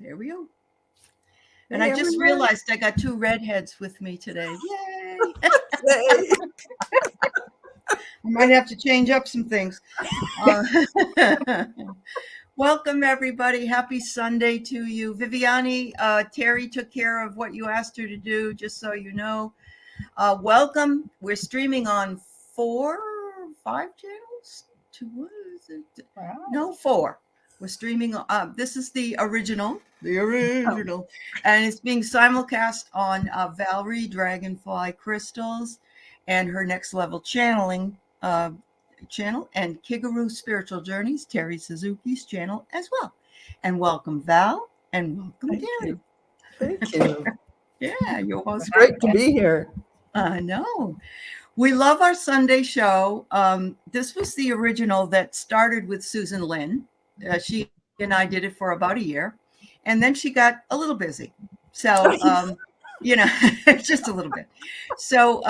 There we go. And I just realized I got two redheads with me today. Yay! I might have to change up some things. Welcome, everybody. Happy Sunday to you. Viviani, Terry took care of what you asked her to do, just so you know. Welcome. We're streaming on 4 or 5 channels. What is it? Wow. No, 4. We're streaming. This is the original, and it's being simulcast on Valerie Dragonfly Crystals and her Next Level Channeling channel, and Kigaru Spiritual Journeys, Terry Suzuki's channel as well. And welcome, Val, and welcome, Terry. Thank you. Yeah, you're It's great to be here. I know. We love our Sunday show. This was the original that started with Susan Lynn. She and I did it for about a year, and then she got a little busy. So, just a little bit. So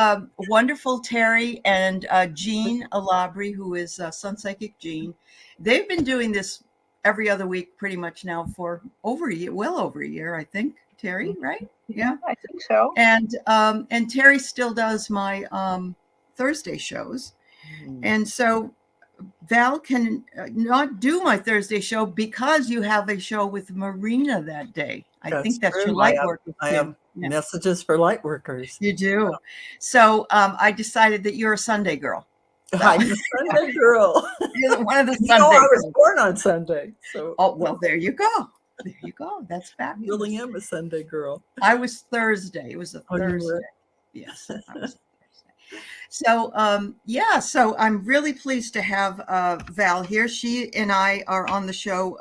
wonderful Terry and Jean Alabri, who is Sun Psychic Jean. They've been doing this every other week pretty much now for over a year, well over a year, I think. Terry, right? Yeah, I think so. And Terry still does my Thursday shows. And so Val can not do my Thursday show because you have a show with Marina that day. I think that's true. Your light work. I have messages for light workers. You do. So I decided that you're a Sunday girl. So. I'm a Sunday girl. You're one of the Sunday I was born on Sunday. So. Oh, well, there you go. There you go. That's fabulous. I really am a Sunday girl. I was Thursday. It was a Thursday. Yes. I was Thursday. So, so I'm really pleased to have Val here. She and I are on the show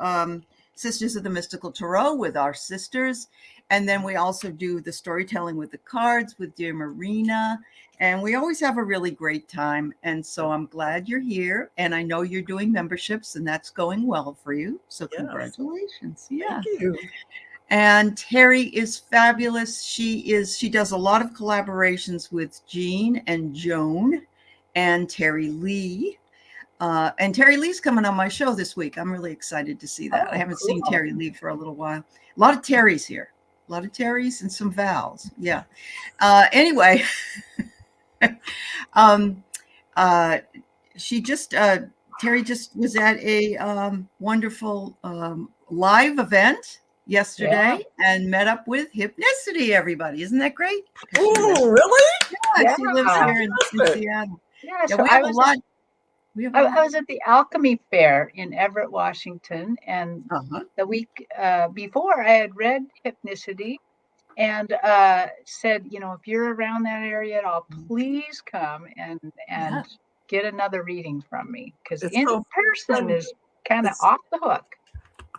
Sisters of the Mystical Tarot with our sisters. And then we also do the storytelling with the cards with dear Marina. And we always have a really great time. And so I'm glad you're here. And I know you're doing memberships and that's going well for you. So congratulations. Yeah. Thank you. And Terry is fabulous. She does a lot of collaborations with Jean and Joan and Terry Lee. And Terry Lee's coming on my show this week. I'm really excited to see that. I haven't seen Terry Lee for a little while. A lot of Terrys here. A lot of Terrys and some Vals. Yeah. Anyway, Terry just was at a wonderful live event yesterday and met up with Hypnicity, everybody. Isn't that great? Oh, really? Yeah, she lives here in Seattle. Yeah, so I was at the Alchemy Fair in Everett, Washington, and the week before I had read Hypnicity and said, if you're around that area at all, please come and get another reading from me, because in person is kind of off the hook.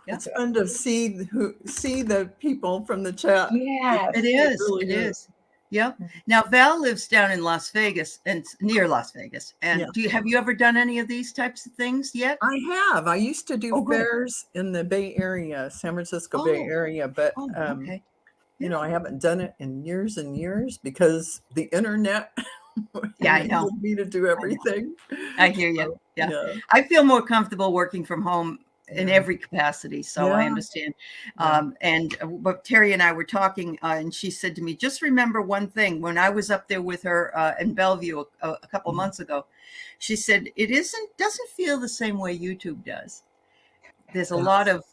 It's fun to see the people from the chat. Yeah, it is. Really it is. Yep. Now Val lives down in Las Vegas and near Las Vegas. And have you ever done any of these types of things yet? I have. I used to do fairs in the Bay Area, San Francisco Bay Area, but I haven't done it in years and years because the internet. I know. Me to do everything. I hear you. Yeah. I feel more comfortable working from home in every capacity. So I understand. But Terry and I were talking and she said to me, just remember one thing. When I was up there with her in Bellevue a couple months ago, she said, doesn't feel the same way YouTube does. There's a lot of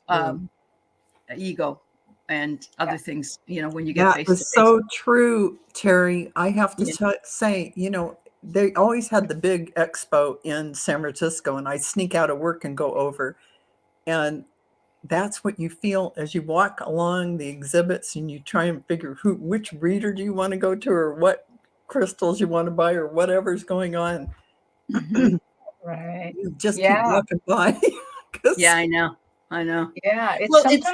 ego and other things, when you get face to face. That was so true, Terry. I have to say, they always had the big expo in San Francisco and I sneak out of work and go over. And that's what you feel as you walk along the exhibits and you try and figure which reader do you want to go to or what crystals you want to buy or whatever's going on. Right. You just keep walking by. I know. Yeah. It's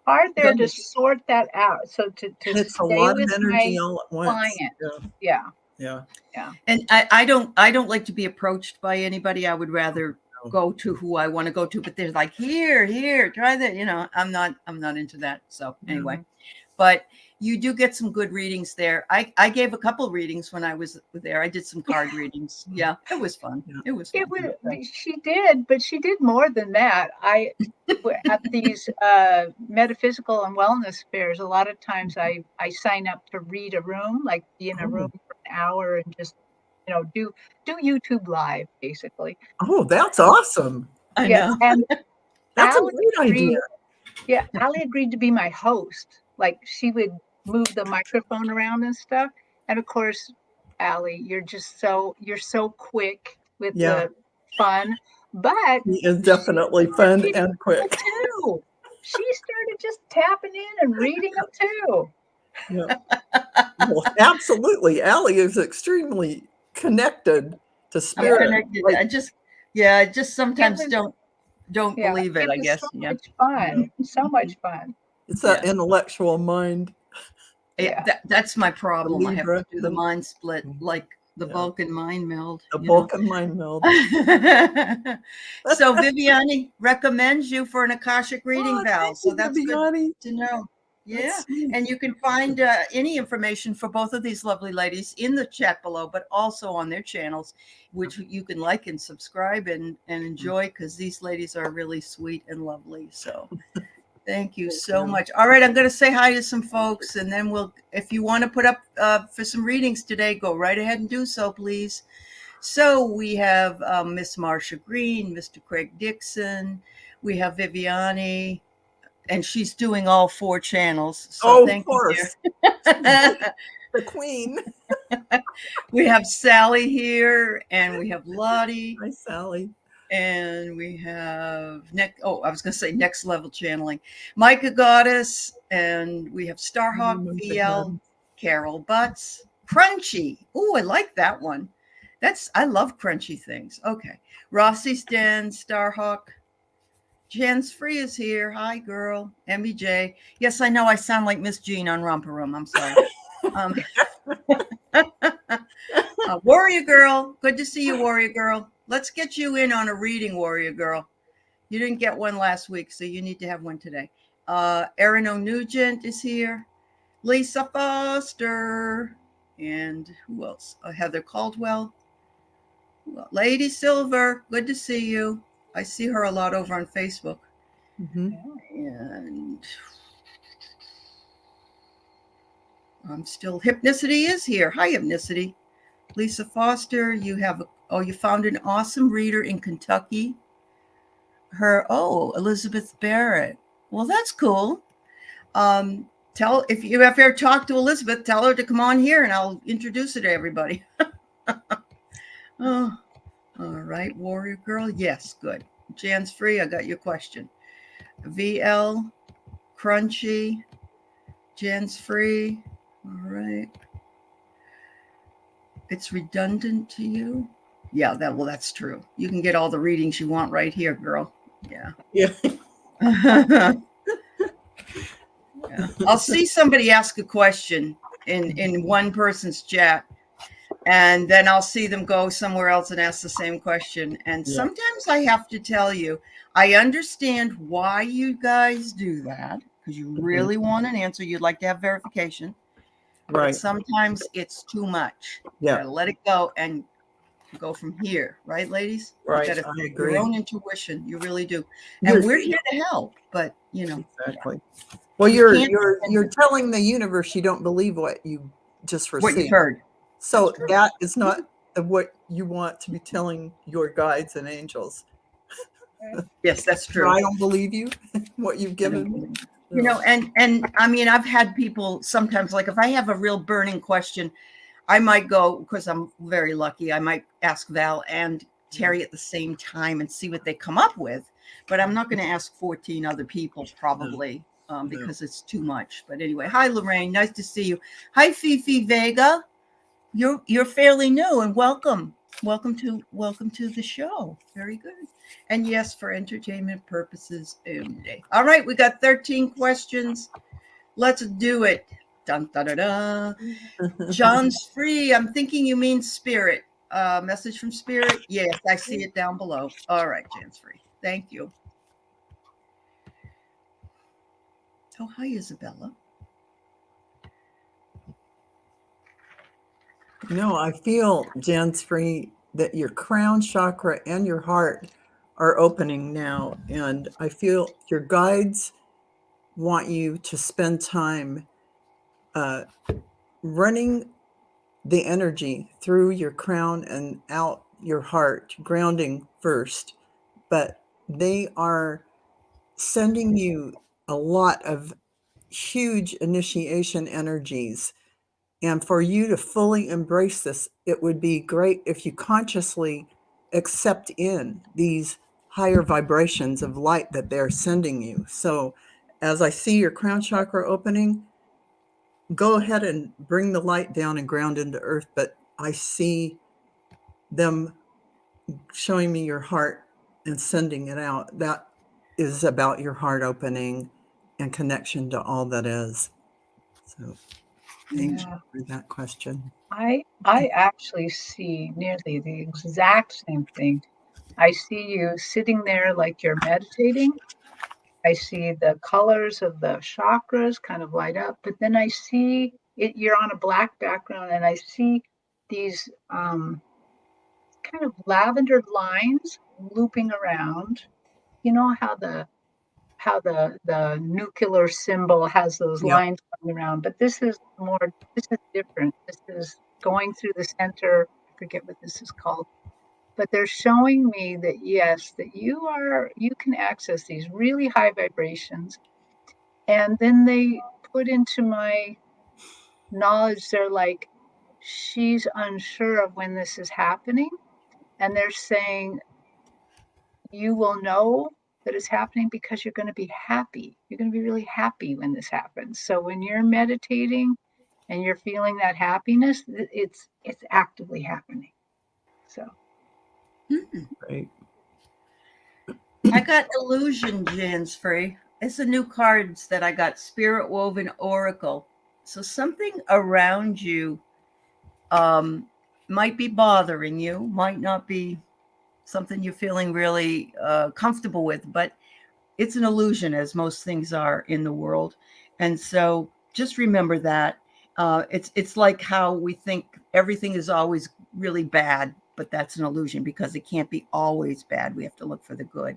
hard there to sort that out. So to it's stay a lot with of energy all at once. Client. Yeah. And I don't like to be approached by anybody. I would rather go to who I want to go to, but they're like, here, try that. I'm not into that. So anyway, but you do get some good readings there. I gave a couple readings when I was there. I did some card readings. Yeah, it was fun. It was fun. She did, but she did more than that. At these metaphysical and wellness fairs, a lot of times I sign up to read a room, like be in a room for an hour and just, do YouTube live, basically. Oh, that's awesome. I know. And that's a great idea. Yeah, Aley agreed to be my host. Like, she would move the microphone around and stuff. And of course, Aley, you're so quick with the fun. But he is definitely fun and quick too. She started just tapping in and reading them too. Yeah. Well, absolutely. Aley is extremely connected to spirit. I just sometimes don't believe it, I guess. So much fun. So much fun. It's that intellectual mind. That's my problem. I have to do the mind split, like the Vulcan mind meld. The Vulcan mind meld. So Viviani recommends you for an Akashic reading, Val. So that's good to know. Yeah. And you can find any information for both of these lovely ladies in the chat below, but also on their channels, which you can like and subscribe and enjoy, because these ladies are really sweet and lovely. So thank you so much. All right, I'm going to say hi to some folks, and then if you want to put up for some readings today, go right ahead and do so, please. So we have Miss Marsha Green, Mr. Craig Dixon, we have Viviani, and she's doing all 4 channels. So thank you, the queen. We have Sally here, and we have Lottie. Hi, Sally. And we have Next Level Channeling, Micah Goddess, and we have Starhawk VL, Carol Butts, Crunchy. Oh, I like that one. I love crunchy things. Okay. Rossi's Den, Starhawk. Jen's Free is here. Hi, girl. MBJ. Yes, I know I sound like Miss Jean on Romper Room. I'm sorry. Warrior Girl. Good to see you, Warrior Girl. Let's get you in on a reading, Warrior Girl. You didn't get one last week, so you need to have one today. Erin O'Nugent is here. Lisa Foster. And who else? Heather Caldwell. Lady Silver. Good to see you. I see her a lot over on Facebook. Mm-hmm. And I'm still, Hypnicity is here. Hi, Hypnicity. Lisa Foster, you found an awesome reader in Kentucky. Elizabeth Barrett. Well, that's cool. If you ever talk to Elizabeth, tell her to come on here and I'll introduce her to everybody. Oh, all right, Warrior Girl. Yes, good. Jan's Free, I got your question. VL, Crunchy, Jan's Free. All right. It's redundant to you? Yeah, that's true. You can get all the readings you want right here, girl. Yeah. Yeah. I'll see somebody ask a question in one person's chat, and then I'll see them go somewhere else and ask the same question. And sometimes I have to tell you, I understand why you guys do that, because you really want an answer. You'd like to have verification. Right. But sometimes it's too much. Yeah. You gotta let it go and go from here. Right, ladies? Right. You gotta agree. Your own intuition. You really do. And we're here to help, but Exactly. Yeah. Well, you're telling the universe you don't believe what you just received. What you heard. So that is not what you want to be telling your guides and angels. Yes, that's true. I don't believe you, what you've given me. And I mean, I've had people sometimes, like if I have a real burning question, I might go, because I'm very lucky, I might ask Val and Terry at the same time and see what they come up with. But I'm not going to ask 14 other people probably because it's too much. But anyway, hi, Lorraine. Nice to see you. Hi, Fifi Vega. You're fairly new and welcome. Welcome to the show. Very good. And yes, for entertainment purposes only. All right, we got 13 questions. Let's do it. Dun, da, da, da. John's Free. I'm thinking you mean spirit. Message from spirit. Yes, I see it down below. All right, John's Free. Thank you. Oh, hi, Isabella. No, I feel, Jansfree, that your crown chakra and your heart are opening now. And I feel your guides want you to spend time running the energy through your crown and out your heart, grounding first. But they are sending you a lot of huge initiation energies. And for you to fully embrace this, it would be great if you consciously accept in these higher vibrations of light that they're sending you. So as I see your crown chakra opening, go ahead and bring the light down and ground into earth. But I see them showing me your heart and sending it out. That is about your heart opening and connection to all that is. So thank you for that question. I actually see nearly the exact same thing. I see you sitting there like you're meditating. I see the colors of the chakras kind of light up, but then I see it, you're on a black background, and I see these kind of lavender lines looping around. You know how the nuclear symbol has those Yep. lines going around, but this is different. This is going through the center. I forget what this is called, but they're showing me that yes, that you can access these really high vibrations. And then they put into my knowledge, they're like, she's unsure of when this is happening, and they're saying you will know that it's happening because you're going to be happy. You're going to be really happy when this happens. So when you're meditating and you're feeling that happiness, it's actively happening. So Right. I got Illusion, Jansfree. It's a new cards that I got, Spirit Woven Oracle. So something around you might be bothering you, might not be something you're feeling really comfortable with, but it's an illusion, as most things are in the world. And so just remember that. It's like how we think everything is always really bad, but that's an illusion because it can't be always bad. We have to look for the good.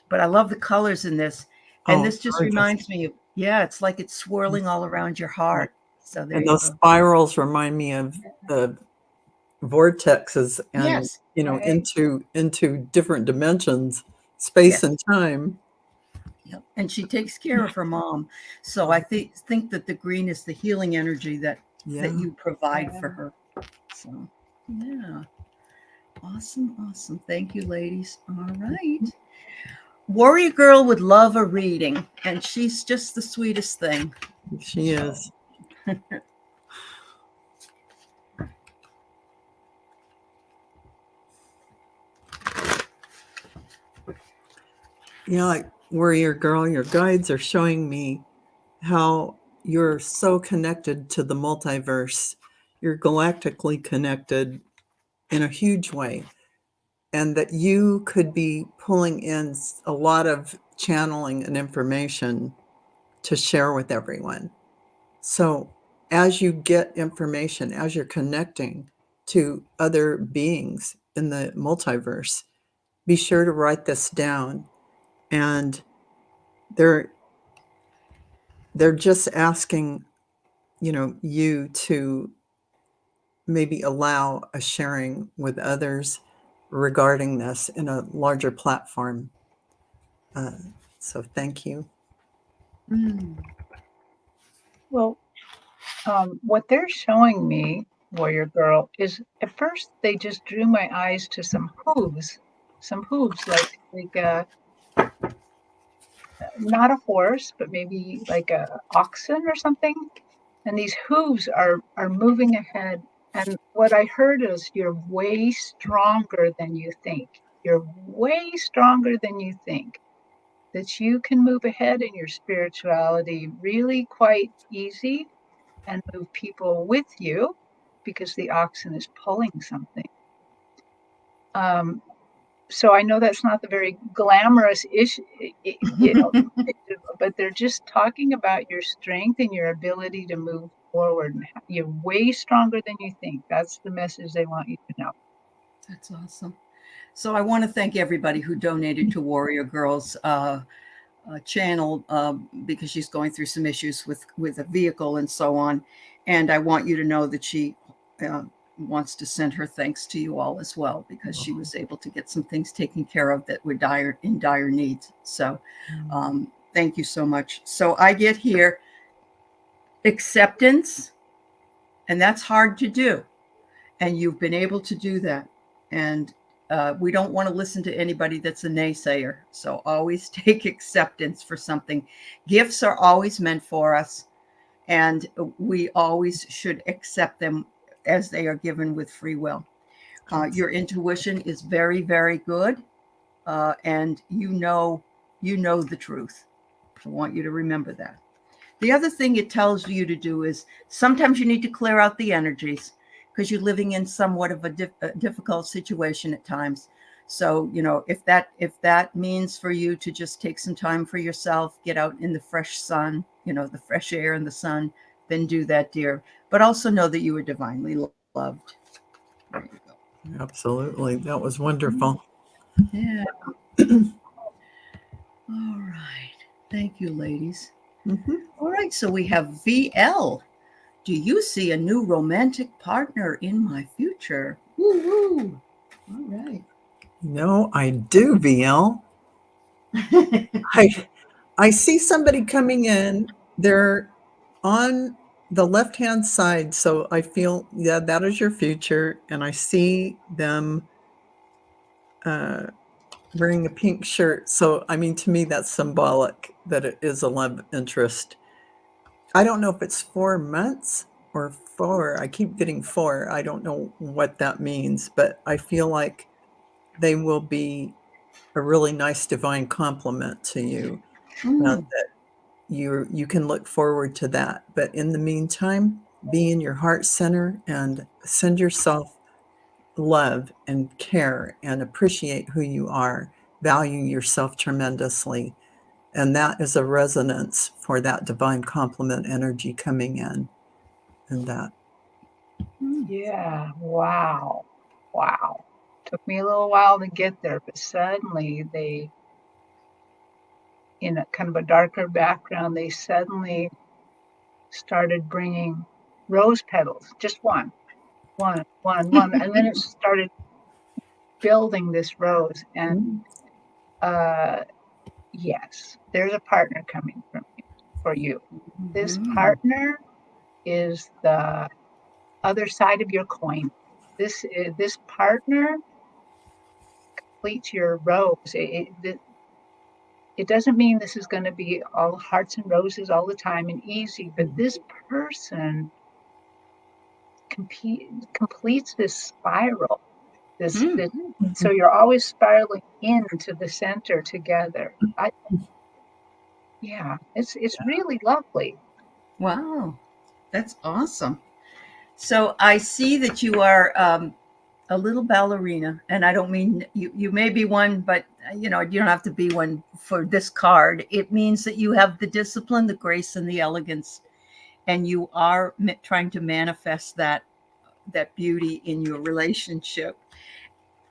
But I love the colors in this. And this just reminds me of, it's like it's swirling all around your heart. So there and you those go. spirals remind me of the vortexes and Yes. into different dimensions, space and time. Yep. And she takes care of her mom. So I think that the green is the healing energy that you provide for her. So yeah. Awesome. Thank you, ladies. All right. Warrior Girl would love a reading, and she's just the sweetest thing. She is. Like Warrior Girl, your guides are showing me how you're so connected to the multiverse. You're galactically connected in a huge way, and that you could be pulling in a lot of channeling and information to share with everyone. So as you get information, as you're connecting to other beings in the multiverse, be sure to write this down. And they're just asking, you to maybe allow a sharing with others regarding this in a larger platform. So thank you. Well, what they're showing me, Warrior Girl, is at first they just drew my eyes to some hooves, like not a horse, but maybe like a oxen or something. And these hooves are moving ahead. And what I heard is you're way stronger than you think. You're way stronger than you think. That you can move ahead in your spirituality really quite easy and move people with you because the oxen is pulling something. So I know that's not the very glamorous issue, but they're just talking about your strength and your ability to move forward. And you're way stronger than you think. That's the message they want you to know. That's awesome. So I want to thank everybody who donated to Warrior Girls channel because she's going through some issues with a vehicle and so on. And I want you to know that she wants to send her thanks to you all as well, because she was able to get some things taken care of that were in dire needs. So thank you so much. So I get here acceptance, and that's hard to do. And you've been able to do that. And we don't want to listen to anybody that's a naysayer. So always take acceptance for something. Gifts are always meant for us, and we always should accept them as they are given with free will. Your intuition is very, very good, and you know the truth. I want you to remember that. The other thing it tells you to do is sometimes you need to clear out the energies, because you're living in somewhat of a difficult situation at times. So, if that means for you to just take some time for yourself, get out in the fresh sun, the fresh air and the sun, then do that, dear. But also know that you are divinely loved. There you go. Absolutely. That was wonderful. Yeah. All right. Thank you, ladies. Mm-hmm. All right. So we have VL. Do you see a new romantic partner in my future? Woo-hoo. All right. No, I do, VL. I see somebody coming in. They're on the left-hand side. So I feel, yeah, that is your future. And I see them wearing a pink shirt. So, I mean, to me, that's symbolic that it is a love interest. I don't know if it's 4 months or 4. I keep getting 4. I don't know what that means, but I feel like they will be a really nice divine compliment to you. That you can look forward to that. But in the meantime, be in your heart center and send yourself love and care and appreciate who you are. Value yourself tremendously. And that is a resonance for that divine complement energy coming in. And that. Yeah. Wow. Took me a little while to get there, but suddenly they, in a kind of a darker background, they suddenly started bringing rose petals, just one, and then it started building this rose. And yes, there's a partner coming for you. This partner is the other side of your coin. This partner completes your rose. It doesn't mean this is going to be all hearts and roses all the time and easy, but this person completes this spiral. So you're always spiraling into the center together. It's really lovely. Wow, that's awesome. So I see that you are a little ballerina, and I don't mean you may be one, but you don't have to be one for this card. It means that you have the discipline, the grace, and the elegance, and you are trying to manifest that beauty in your relationship.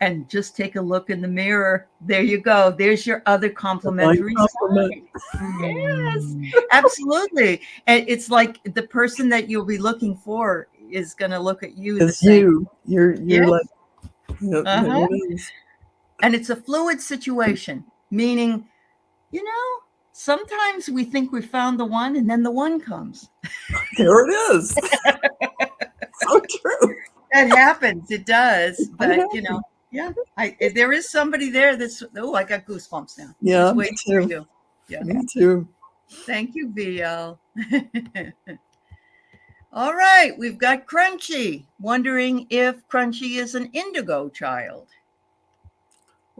And just take a look in the mirror. There you go. There's your other complimentary side. Yes, absolutely. And it's like the person that you'll be looking for is going to look at you. It's you. You're yes. like, and it's a fluid situation, meaning, sometimes we think we found the one, and then the one comes. There it is. So true. That happens. It does. But yeah, there is somebody there that's. Oh, I got goosebumps now. Yeah, me too. You. Yeah, me too. Thank you, VL. All right, we've got Crunchy. Wondering if Crunchy is an indigo child.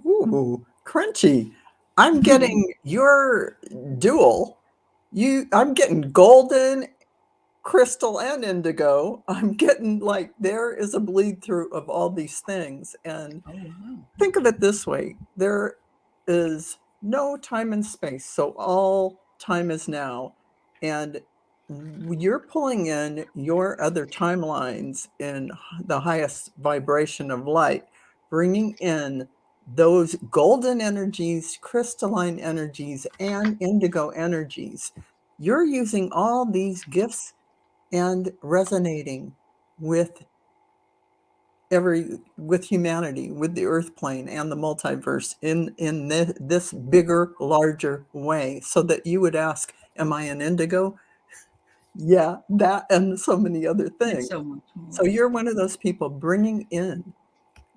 Ooh, Crunchy. I'm getting your dual. I'm getting golden, crystal, and indigo. I'm getting like there is a bleed through of all these things. And think of it this way. There is no time and space. So all time is now. And you're pulling in your other timelines in the highest vibration of light, bringing in those golden energies, crystalline energies, and indigo energies. You're using all these gifts and resonating with with humanity, with the earth plane and the multiverse in this bigger, larger way, so that you would ask, am I an indigo? Yeah, that and so many other things. It's so much more. So you're one of those people bringing in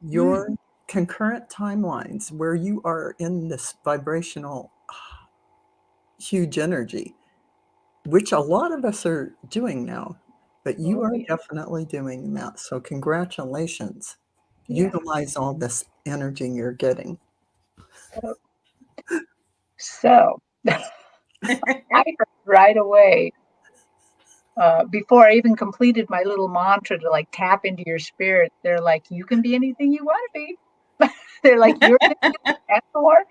your concurrent timelines where you are in this vibrational huge energy, which a lot of us are doing now, but you are definitely doing that. So congratulations. Utilize all this energy you're getting. So I heard right away, before I even completed my little mantra to like tap into your spirit, they're like, you can be anything you want to be. They're like, you're and more.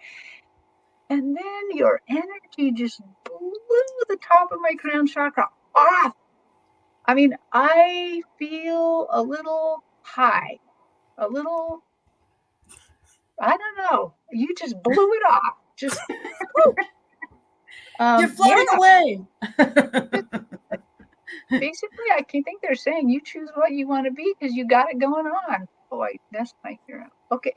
And then your energy just blew the top of my crown chakra off. I mean, I feel a little high, a little, I don't know. You just blew it off. Just, you're floating away. Basically, I can think they're saying you choose what you want to be because you got it going on. Boy, that's my hero. Okay.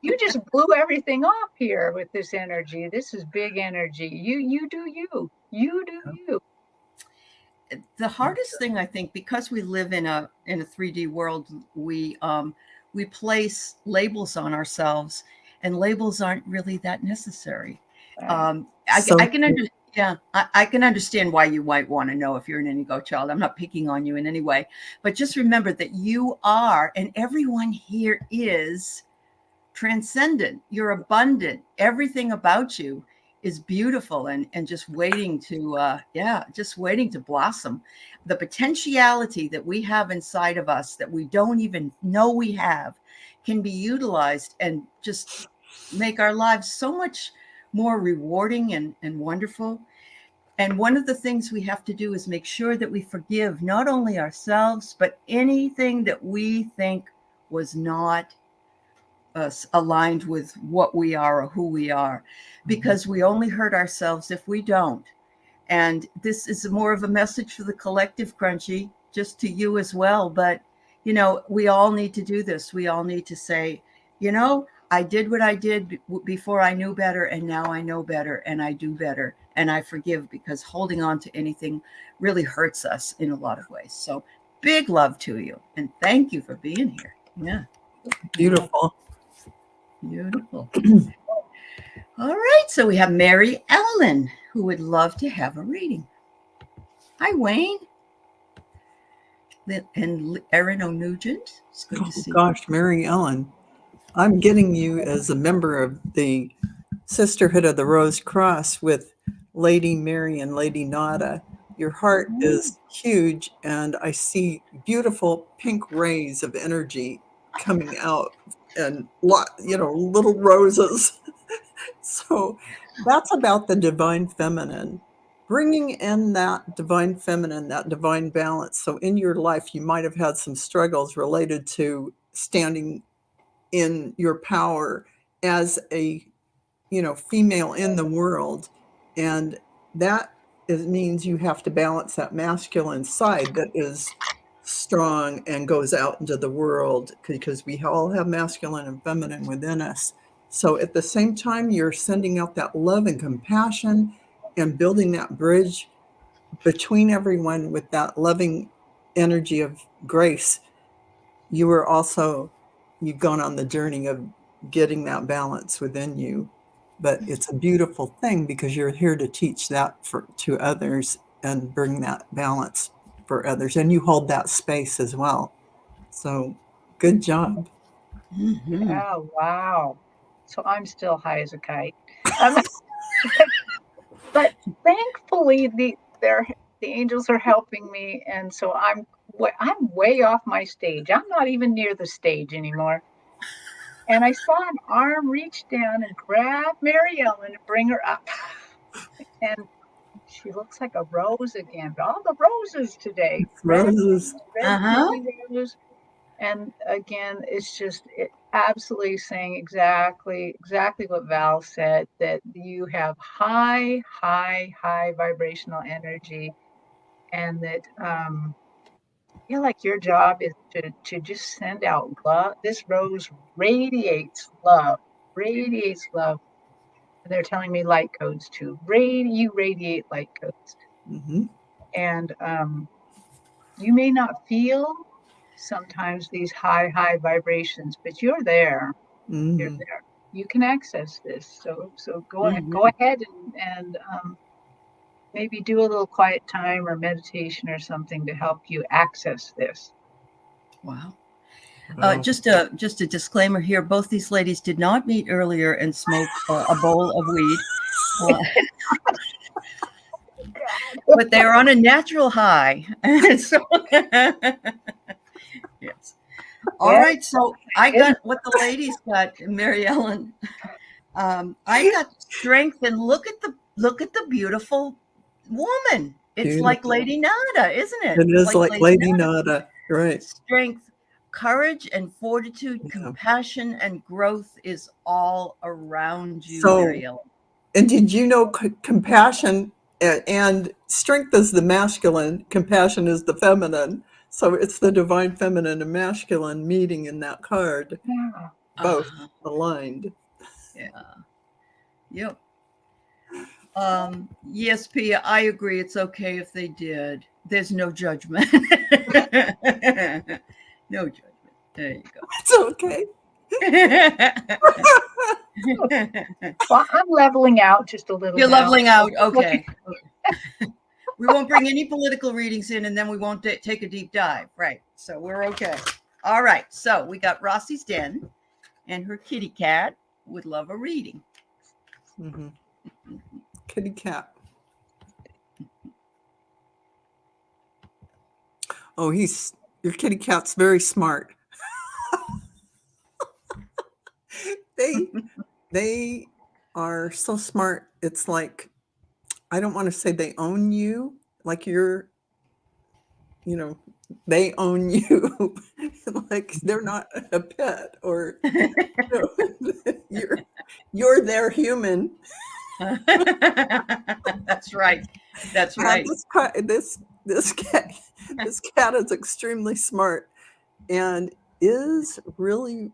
You just blew everything off here with this energy. This is big energy. You do you. You do you. The hardest thing, I think, because we live in a 3D world, we place labels on ourselves, and labels aren't really that necessary. Right. I can understand. Yeah, I can understand why you might want to know if you're an indigo child. I'm not picking on you in any way, but just remember that you are, and everyone here is transcendent. You're abundant. Everything about you is beautiful and just waiting to, just waiting to blossom. The potentiality that we have inside of us that we don't even know we have can be utilized and just make our lives so much more rewarding and wonderful. And one of the things we have to do is make sure that we forgive not only ourselves, but anything that we think was not aligned with what we are or who we are, because we only hurt ourselves if we don't. And this is more of a message for the collective, Crunchy, just to you as well. But, we all need to do this. We all need to say, I did what I did before I knew better, and now I know better, and I do better, and I forgive, because holding on to anything really hurts us in a lot of ways. So big love to you, and thank you for being here. Yeah. Beautiful. Beautiful. All right, so we have Mary Ellen, who would love to have a reading. Hi, Wayne. And Erin O'Nugent. It's good to see you. Gosh, Mary Ellen, I'm getting you as a member of the Sisterhood of the Rose Cross with Lady Mary and Lady Nada. Your heart is huge, and I see beautiful pink rays of energy coming out, and little roses. So that's about the divine feminine, bringing in that divine feminine, that divine balance. So in your life, you might have had some struggles related to standing in your power as a female in the world, and that means you have to balance that masculine side that is strong and goes out into the world, because we all have masculine and feminine within us. So at the same time, you're sending out that love and compassion and building that bridge between everyone with that loving energy of grace. You've gone on the journey of getting that balance within you. But it's a beautiful thing, because you're here to teach that to others and bring that balance for others. And you hold that space as well. So good job. Mm-hmm. Oh, wow. So I'm still high as a kite. But thankfully, the angels are helping me, and so I'm way off my stage. I'm not even near the stage anymore. And I saw an arm reach down and grab Mary Ellen and bring her up. And She looks like a rose again. All the roses today. Roses. Red rose. And again, it's just absolutely saying exactly what Val said, that you have high vibrational energy, and that like your job is to just send out love. This rose radiates love, And they're telling me light codes too. You radiate light codes. Mm-hmm. And you may not feel sometimes these high vibrations, but you're there. Mm-hmm. You're there. You can access this. So go ahead and maybe do a little quiet time or meditation or something to help you access this. Wow. Just a disclaimer here. Both these ladies did not meet earlier and smoke a bowl of weed. But they're on a natural high. So, yes. All right. So I got what the ladies got, Mary Ellen. I got strength, and look at the beautiful woman. It's like Lady Nada, isn't it? It is like Lady Nada. Right. Strength, courage, and fortitude, compassion, and growth is all around you, Mary Ellen. And did you know compassion and strength is the masculine, compassion is the feminine. So it's the divine feminine and masculine meeting in that card. Yeah. Both aligned. Yeah. Yep. Yes, Pia, I agree. It's okay if they did. There's no judgment. No judgment. There you go. It's okay. Well, I'm leveling out just a little. You're leveling out. Okay. We won't bring any political readings in, and then we won't take a deep dive. Right. So we're okay. All right. So we got Rossi's Den, and her kitty cat would love a reading. Mm-hmm. Kitty cat. Oh, your kitty cat's very smart. They are so smart. It's like, I don't want to say they own you, like they own you. Like they're not a pet, or you're their human. That's right. That's right. This cat is extremely smart and is really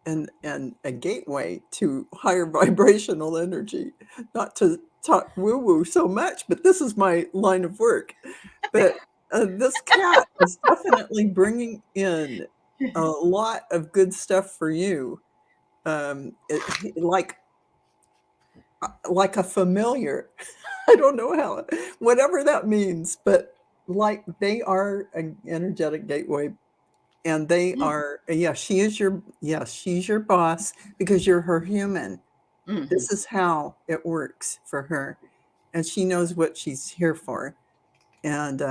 a gateway to higher vibrational energy. Not to talk woo-woo so much, but this is my line of work. But this cat is definitely bringing in a lot of good stuff for you. Like a familiar. I don't know whatever that means, but like they are an energetic gateway. And they are, she's your boss because you're her human. Mm-hmm. This is how it works for her. And she knows what she's here for. And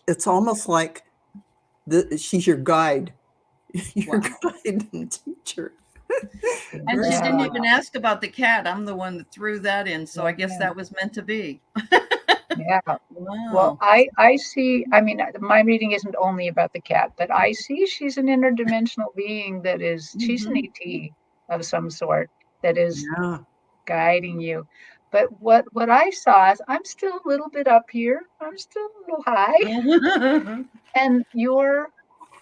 it's almost like she's your guide, guide and teacher. And she didn't even ask about the cat. I'm the one that threw that in. So I guess that was meant to be. Yeah. Wow. Well, I see, my reading isn't only about the cat, but I see she's an interdimensional being that is, she's an ET of some sort that is guiding you. But what I saw is I'm still a little bit up here. I'm still a little high. And your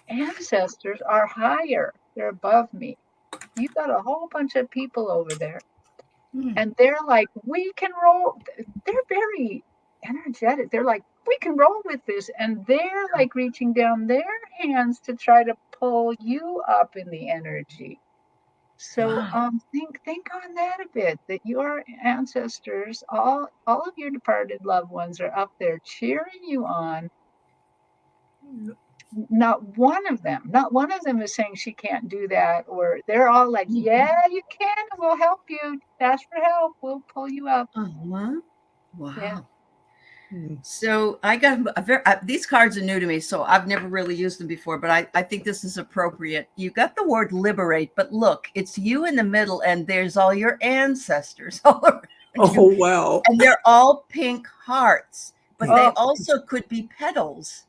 ancestors are higher. They're above me. You've got a whole bunch of people over there. And they're like, we can roll. They're very energetic. They're like, we can roll with this. And they're like reaching down their hands to try to pull you up in the energy. So think on that a bit, that your ancestors, all of your departed loved ones are up there cheering you on. Not one of them is saying she can't do that, or they're all like, yeah, you can, we'll help you, ask for help, we'll pull you up. Wow. Yeah. So I got these cards are new to me, so I've never really used them before, but I think this is appropriate. You got the word liberate, but look, it's you in the middle, and there's all your ancestors all Oh, wow. And they're all pink hearts, but Pink. they Oh. also could be petals,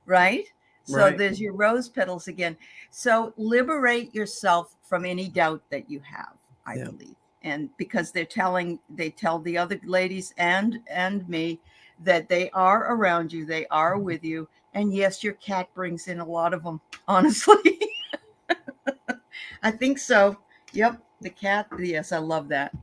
right? So Right. there's your rose petals again. So liberate yourself from any doubt that you have, I Yeah. believe. And because they tell the other ladies and me that they are around you, they are with you. And yes, your cat brings in a lot of them, honestly. I think so. Yep, the cat. Yes, I love that.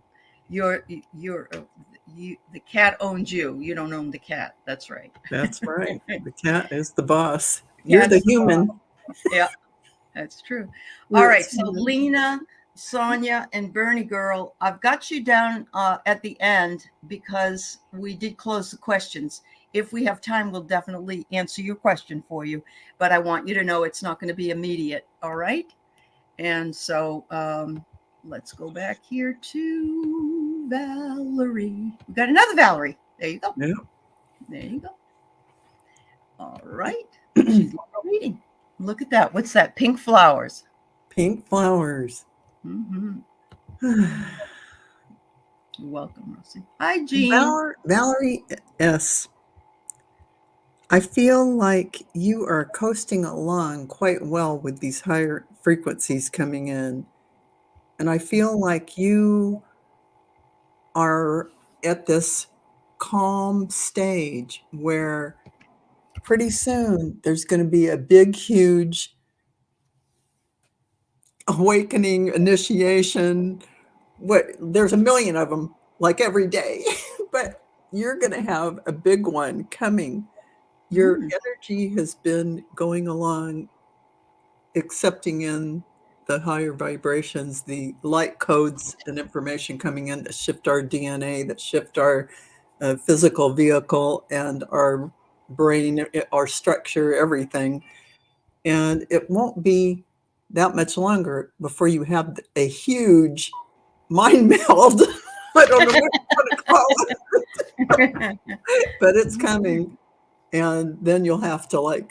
You're the cat owns you. You don't own the cat. That's right. That's right. The cat is the boss. You're the Cat's the human. boss. Yeah, that's true. All You're right. So human. Lena, Sonia, and Bernie girl, I've got you down at the end because we did close the questions. If we have time, we'll definitely answer your question for you. But I want you to know it's not going to be immediate. All right. And so let's go back here to Valerie. We got another Valerie. There you go. Yeah. There you go. All right. She's reading. Look at that. What's that? Pink flowers. Pink flowers. Mm-hmm. You're welcome, Rosie. Hi, Jean. Valerie S. I feel like you are coasting along quite well with these higher frequencies coming in. And I feel like you are at this calm stage where pretty soon there's going to be a big, huge awakening, initiation. There's a million of them, like every day, but you're going to have a big one coming. Your energy has been going along, accepting in the higher vibrations, the light codes and information coming in that shift our DNA, that shift our physical vehicle and our brain, our structure, everything. And it won't be that much longer before you have a huge mind meld. I don't know what you want to call it, but it's coming. And then you'll have to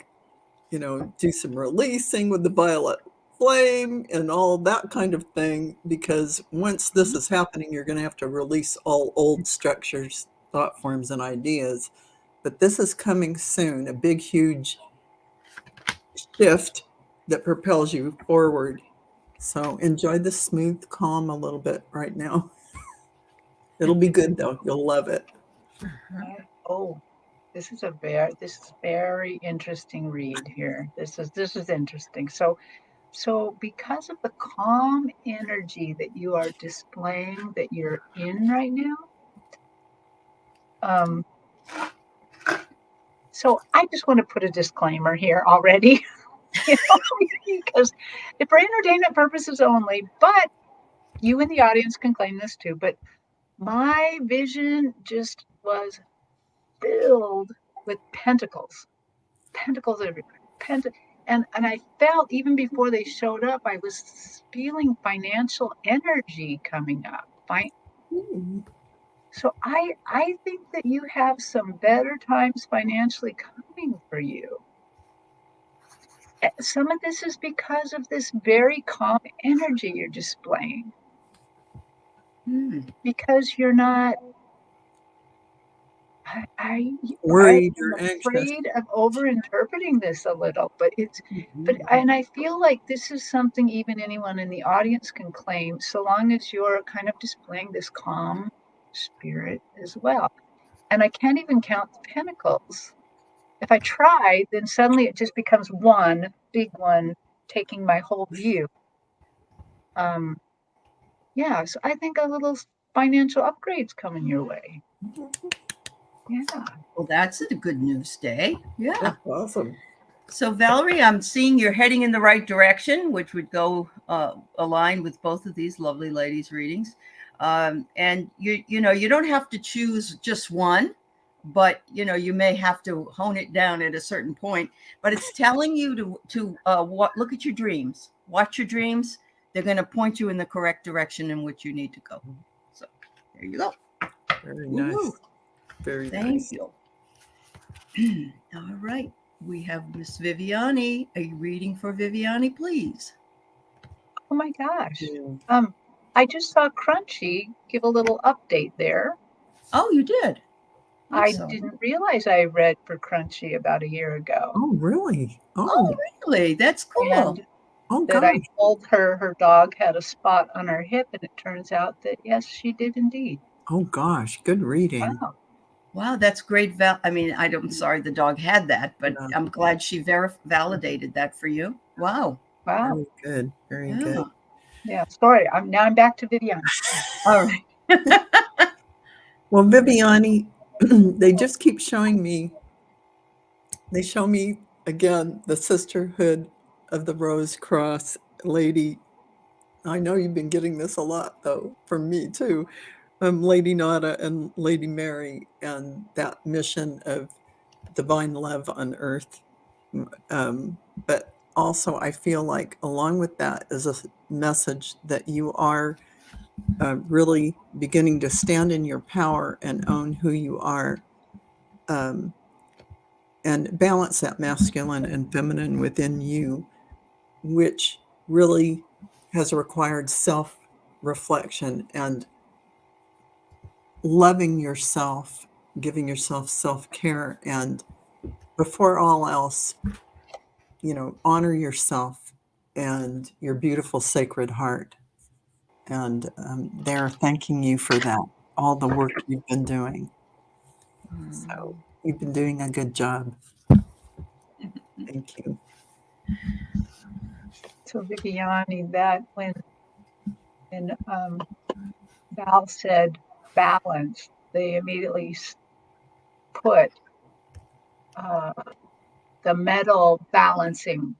do some releasing with the violet flame and all that kind of thing, because once this is happening, you're going to have to release all old structures, thought forms, and ideas. But this is coming soon, a big, huge shift that propels you forward. So enjoy the smooth calm a little bit right now. It'll be good though. You'll love it. Oh, this is very interesting read here. This is interesting. So because of the calm energy that you are displaying, that you're in right now, so I just want to put a disclaimer here already, because for entertainment purposes only, but you in the audience can claim this too, but my vision just was filled with pentacles everywhere. And I felt even before they showed up, I was feeling financial energy coming up. So I think that you have some better times financially coming for you. Some of this is because of this very calm energy you're displaying. Because you're not worried I'm or anxious. afraid of over-interpreting this a little, and I feel like this is something even anyone in the audience can claim, so long as you're kind of displaying this calm spirit as well. And I can't even count the pentacles. If I try, then suddenly it just becomes one big one taking my whole view. Yeah, so I think a little financial upgrade's coming your way. Yeah. Well, that's a good news day. Yeah. That's awesome. So Valerie, I'm seeing you're heading in the right direction, which would go align with both of these lovely ladies' readings. And you don't have to choose just one, but you may have to hone it down at a certain point. But it's telling you to look at your dreams, watch your dreams. They're going to point you in the correct direction in which you need to go. So there you go. Very nice. Woo-hoo. Very Thank nice. you. All right. We have Miss Viviani. A reading for Viviani, please. Oh my gosh. Yeah. I just saw Crunchy give a little update there. Oh, you did? I didn't realize I read for Crunchy about a year ago. Oh, really? Oh, really? That's cool. And that I told her her dog had a spot on her hip, and it turns out that, yes, she did indeed. Oh, gosh. Good reading. Wow, that's great. I'm sorry the dog had that, but I'm glad she validated that for you. Wow. Very good. Very good. Yeah, sorry. I'm back to Viviani. All right. Well, Viviani, they just keep showing me. They show me again the Sisterhood of the Rose Cross lady. I know you've been getting this a lot, though, from me too. Lady Nada and Lady Mary, and that mission of divine love on earth. But also, I feel like along with that is a message that you are really beginning to stand in your power and own who you are, and balance that masculine and feminine within you, which really has required self-reflection and loving yourself, giving yourself self-care, and before all else, honor yourself and your beautiful sacred heart. And they're thanking you for that, all the work you've been doing. So you've been doing a good job. Thank you. So Viviani, that when Val said balance, they immediately put the metal balancing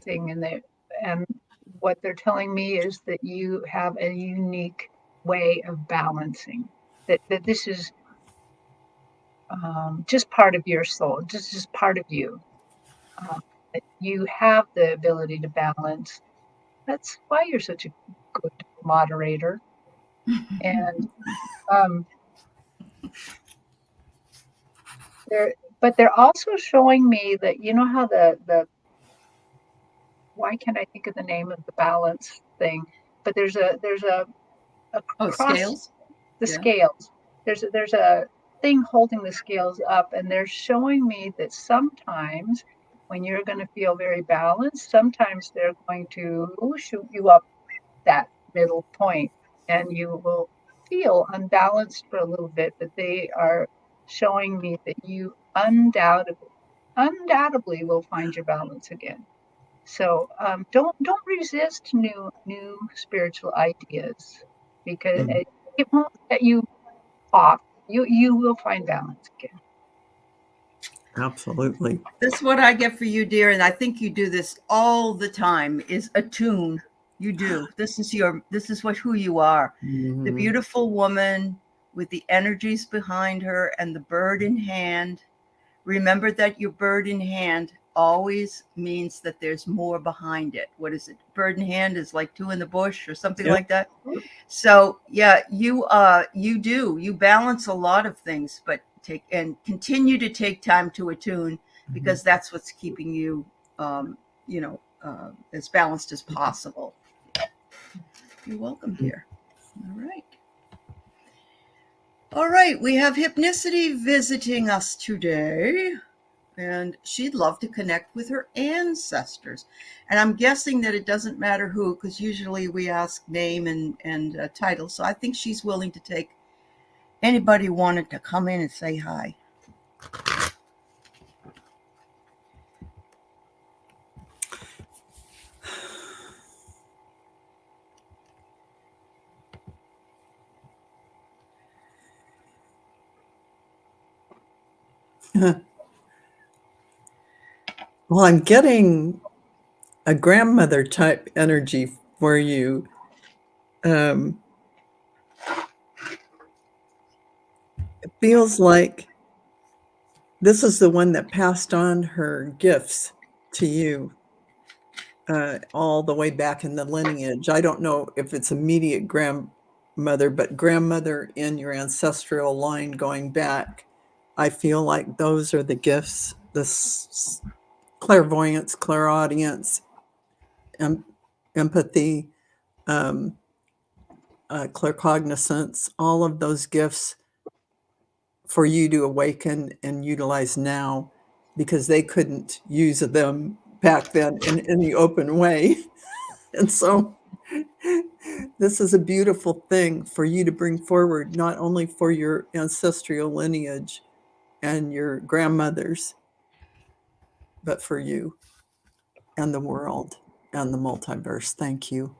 thing in there. And what they're telling me is that you have a unique way of balancing, that this is just part of your soul, just part of you. That you have the ability to balance. That's why you're such a good moderator. And they're also showing me that, how the why can't I think of the name of the balance thing? But there's a cross scales. The scales. There's a thing holding the scales up, and they're showing me that sometimes when you're going to feel very balanced, sometimes they're going to shoot you up that middle point, and you will feel unbalanced for a little bit. But they are showing me that you undoubtedly will find your balance again. So don't resist new spiritual ideas, because it won't set you off. You will find balance again. Absolutely. That's what I get for you, dear, and I think you do this all the time. Is attune. You do. This is who you are. Mm-hmm. The beautiful woman with the energies behind her and the bird in hand. Remember that your bird in hand always means that there's more behind it. What is it? Bird in hand is like two in the bush or something like that. So yeah, you balance a lot of things, but continue to take time to attune, because that's what's keeping you, as balanced as possible. You're welcome, dear. All right. We have Hypnicity visiting us today, and she'd love to connect with her ancestors. And I'm guessing that it doesn't matter who, because usually we ask name and title. So I think she's willing to take anybody who wanted to come in and say hi. Well, I'm getting a grandmother type energy for you. It feels like this is the one that passed on her gifts to you all the way back in the lineage. I don't know if it's immediate grandmother, but grandmother in your ancestral line going back. I feel like those are the gifts, this clairvoyance, clairaudience, empathy, claircognizance, all of those gifts for you to awaken and utilize now, because they couldn't use them back then in any open way. And so this is a beautiful thing for you to bring forward, not only for your ancestral lineage and your grandmothers, but for you and the world and the multiverse. Thank you.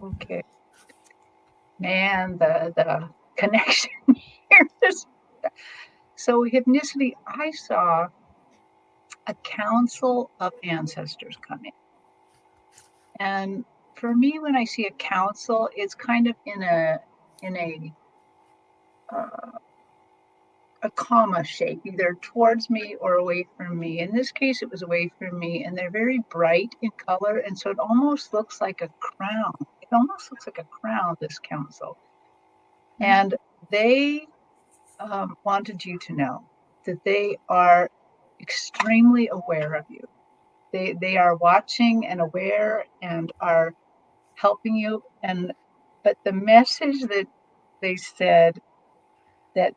Okay. Man, the connection here is so hypnicity. I saw a council of ancestors coming. And for me, when I see a council, it's kind of in a comma shape, either towards me or away from me. In this case, it was away from me, and they're very bright in color, and so it almost looks like a crown. It almost looks like a crown, this council. And they wanted you to know that they are extremely aware of you. They are watching and aware and are helping you. But the message that they said that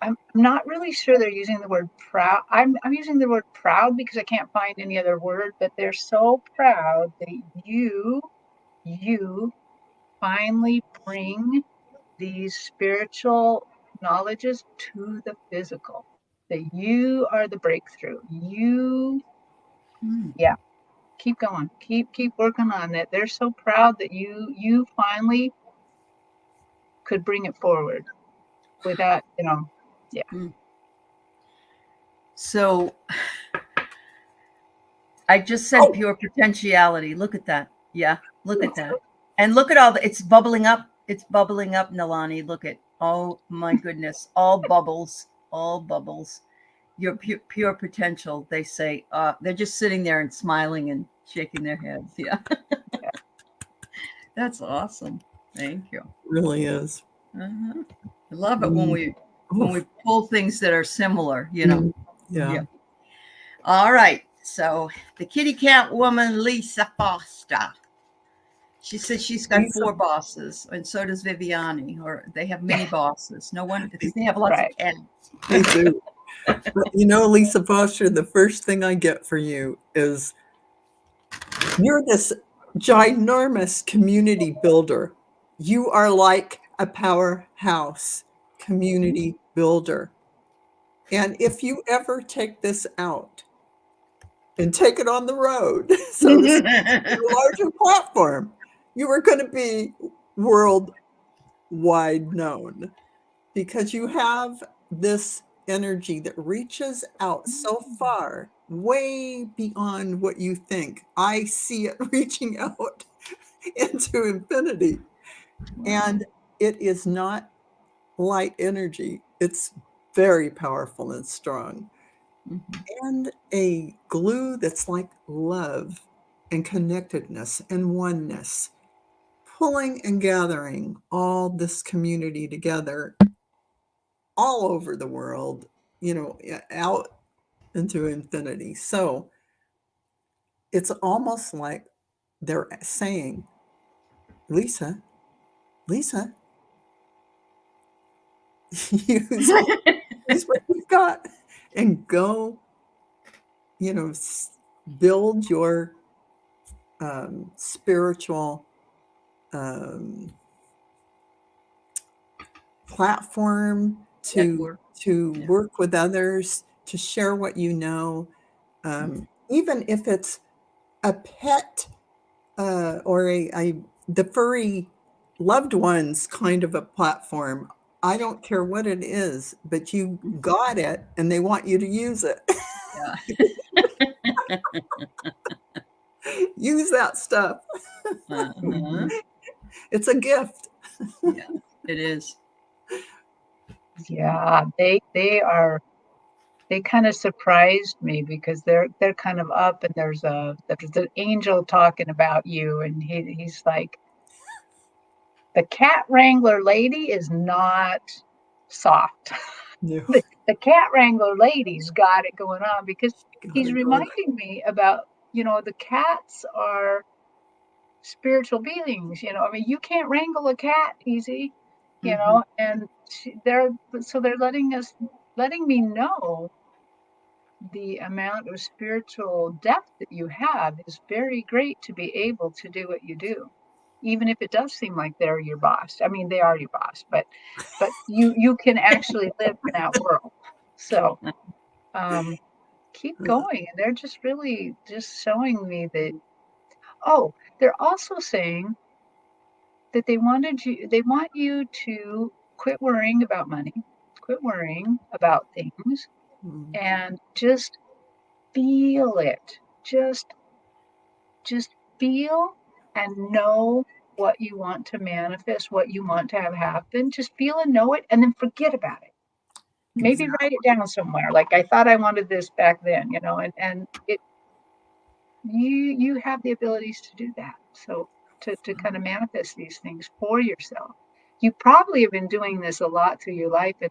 I'm not really sure they're using the word proud. I'm using the word proud because I can't find any other word, but they're so proud that you finally bring these spiritual knowledges to the physical, that you are the breakthrough. Yeah, keep going, keep working on it. They're so proud that you finally could bring it forward without, yeah. So I just said pure potentiality. Look at that. Yeah, look at that. And look at all it's bubbling up. It's bubbling up, Nalani. Look at, oh my goodness, all bubbles. Your pure potential, they say. They're just sitting there and smiling and shaking their heads. Yeah. That's awesome. Thank you. It really is. I love it when we pull things that are similar, Yeah. All right. So the kitty cat woman, Lisa Foster. She says she's got 4 bosses, and so does Viviani, or they have many bosses. No wonder, because they have lots of cats. They do. But, Lisa Foster, the first thing I get for you is you're this ginormous community builder. You are like a powerhouse community builder. And if you ever take this out and take it on the road, so to speak, a larger platform, you are going to be worldwide known, because you have this energy that reaches out so far, way beyond what you think. I see it reaching out into infinity. And it is not light energy. It's very powerful and strong. And a glue that's like love and connectedness and oneness, pulling and gathering all this community together all over the world, out into infinity. So it's almost like they're saying, Lisa, use what you've got and go, build your spiritual platform to work with others, to share what you know, even if it's a pet or the furry loved ones kind of a platform. I don't care what it is, but you got it and they want you to use it. Yeah. Use that stuff. It's a gift. Yeah, it is. Yeah, they kind of surprised me, because they're kind of up, and there's an angel talking about you, and he's like, the cat wrangler lady is not soft. No. The cat wrangler lady's got it going on, because he's reminding me about the cats are spiritual beings. I mean, you can't wrangle a cat easy, and they're letting me know the amount of spiritual depth that you have is very great to be able to do what you do, even if it does seem like they're your boss. I mean, they are your boss, but you can actually live in that world. So keep going. And they're just really just showing me that. Oh, they're also saying that they want you to quit worrying about money, quit worrying about things, and just feel it. Just feel and know what you want to manifest, what you want to have happen. Just feel and know it, and then forget about it. Maybe write it down somewhere. Like, I thought I wanted this back then, and it you have the abilities to do that. So to kind of manifest these things for yourself. You probably have been doing this a lot through your life and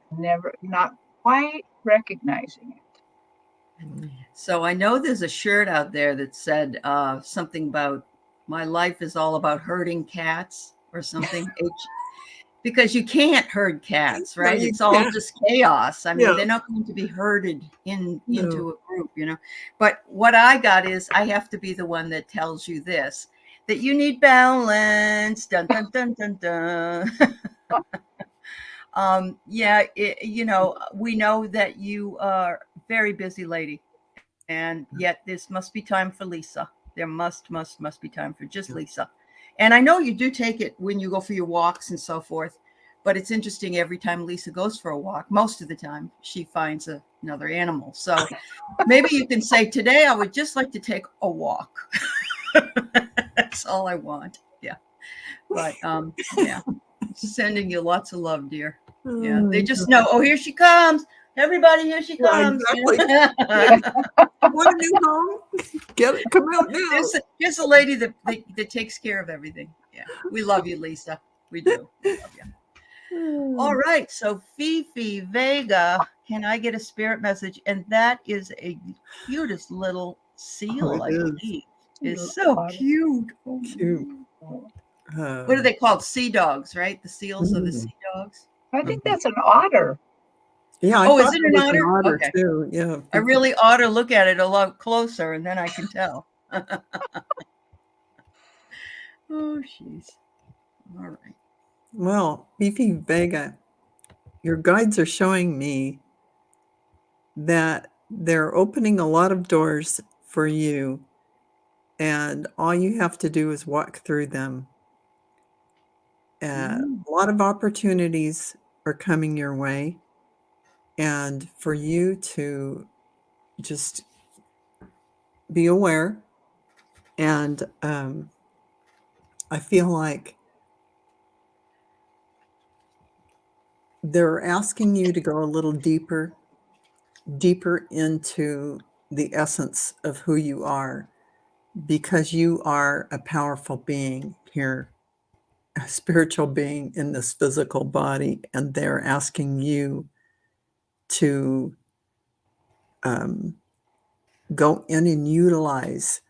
not quite recognizing it. So I know there's a shirt out there that said something about my life is all about herding cats or something. Because you can't herd cats, right? It's all just chaos. I mean, they're not going to be herded into a group, But what I got is I have to be the one that tells you this, that you need balance. Dun, dun, dun, dun, dun. We know that you are a very busy lady, and yet this must be time for Lisa. There must be time for just Lisa. And I know you do take it when you go for your walks and so forth, but it's interesting, every time Lisa goes for a walk, most of the time she finds another animal. So maybe you can say, today I would just like to take a walk. That's all I want. Yeah. But sending you lots of love, dear. Yeah. They just know, oh, here she comes. Everybody, here she comes. Yeah, exactly. What a new home. Come out now. Here's a lady that takes care of everything. Yeah. We love you, Lisa. We do. We love you. All right. So Fifi Vega, can I get a spirit message? And that is a cutest little seal, I believe. It's so cute. Cute. What are they called? Sea dogs, right? The seals are the sea dogs. I think that's an otter. Yeah. Is it an otter? Okay. Too. Yeah. I really ought to look at it a lot closer, and then I can tell. Oh, jeez. All right. Well, Fifi Vega, your guides are showing me that they're opening a lot of doors for you, and all you have to do is walk through them. A lot of opportunities are coming your way, and for you to just be aware. And I feel like they're asking you to go a little deeper into the essence of who you are, because you are a powerful being here, a spiritual being in this physical body, and they're asking you to go in and utilize